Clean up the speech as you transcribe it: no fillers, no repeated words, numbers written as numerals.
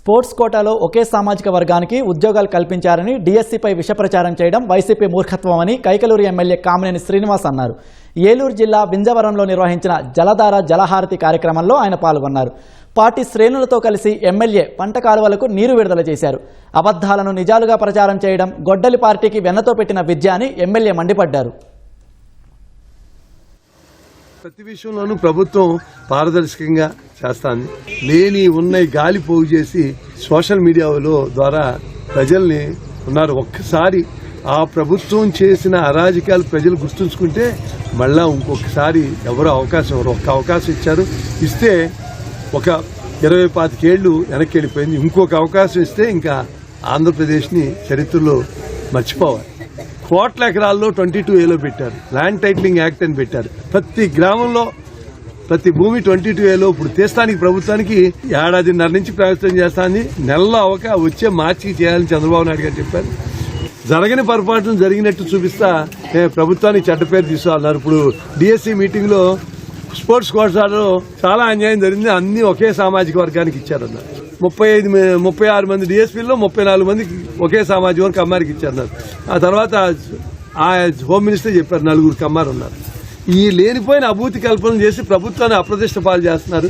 Sports కోటాలో ఒకే సామాజిక వర్గానికి ఉద్యోగాలు కల్పించారని డీఎస్సీపై విషప్రచారం చేయడం వైసీపీ మూర్ఖత్వమని కైకలూరు ఎమ్మెల్యే కామినేని శ్రీనివాస్ అన్నారు. ఏలూరు జిల్లా వింజవరంలో నిర్వహించిన జలధార జలహారతి కార్యక్రమంలో ఆయన పాల్గొన్నారు. పార్టీ శ్రేణులతో కలిసి ఎమ్మెల్యే పంట కాలువలకు నీరు విడుదల చేశారు. అబద్ధాలను నిజాలుగా ప్రచారం చేయడం గొడ్డలి పార్టీకి వెన్నతో పెట్టిన విద్య అని ఎమ్మెల్యే మండిపడ్డారు. ప్రతి విషయంలోనూ ప్రభుత్వం పారదర్శకంగా చేస్తాంది. లేని ఉన్నాయి గాలి పోగు చేసి సోషల్ మీడియాలో ద్వారా ప్రజల్ని ఉన్నారు. ఒక్కసారి ఆ ప్రభుత్వం చేసిన అరాజకాలు ప్రజలు గుర్తుంచుకుంటే మళ్ళా ఇంకొకసారి ఎవరో ఒక్క అవకాశం ఇచ్చారు. ఇస్తే ఒక 20-25 ఏళ్లు వెనక్కి వెళ్ళిపోయింది. ఇంకొక అవకాశం ఇస్తే ఇంకా ఆంధ్రప్రదేశ్ని చరిత్రలో మర్చిపోవాలి. కోట్ల ఎకరాల్లో 22A పెట్టారు. ల్యాండ్ టైటిలింగ్ యాక్ట్ అని పెట్టారు. ప్రతి గ్రామంలో ప్రతి భూమి 22A ఇప్పుడు తీస్తానికి ప్రభుత్వానికి ఏడాదిన్నర నుంచి ప్రయత్నం చేస్తాంది. నెలలో వచ్చే మార్చికి చేయాలని చంద్రబాబు నాయుడు గారు చెప్పారు. జరగని పొరపాటును జరిగినట్టు చూపిస్తా ప్రభుత్వానికి చెడ్డ పేరు తీసుకోవాలన్నారు. ఇప్పుడు డిఎస్సీ మీటింగ్ లో స్పోర్ట్స్ కోటాలో చాలా అన్యాయం జరిగింది. అన్ని ఒకే సామాజిక వర్గానికి ఇచ్చారన్నారు. 36 మంది డిఎస్పీల్లో 34 మందికి ఒకే సామాజిక వర్గం అమ్మారికి ఇచ్చారన్నారు. ఆ తర్వాత ఆ హోమ్ మినిస్టర్ చెప్పారు 4 కమ్మారు ఉన్నారు. ఈ లేనిపోయిన అభూతి కల్పన చేసి ప్రభుత్వాన్ని అప్రతిష్ట పాలు చేస్తున్నారు.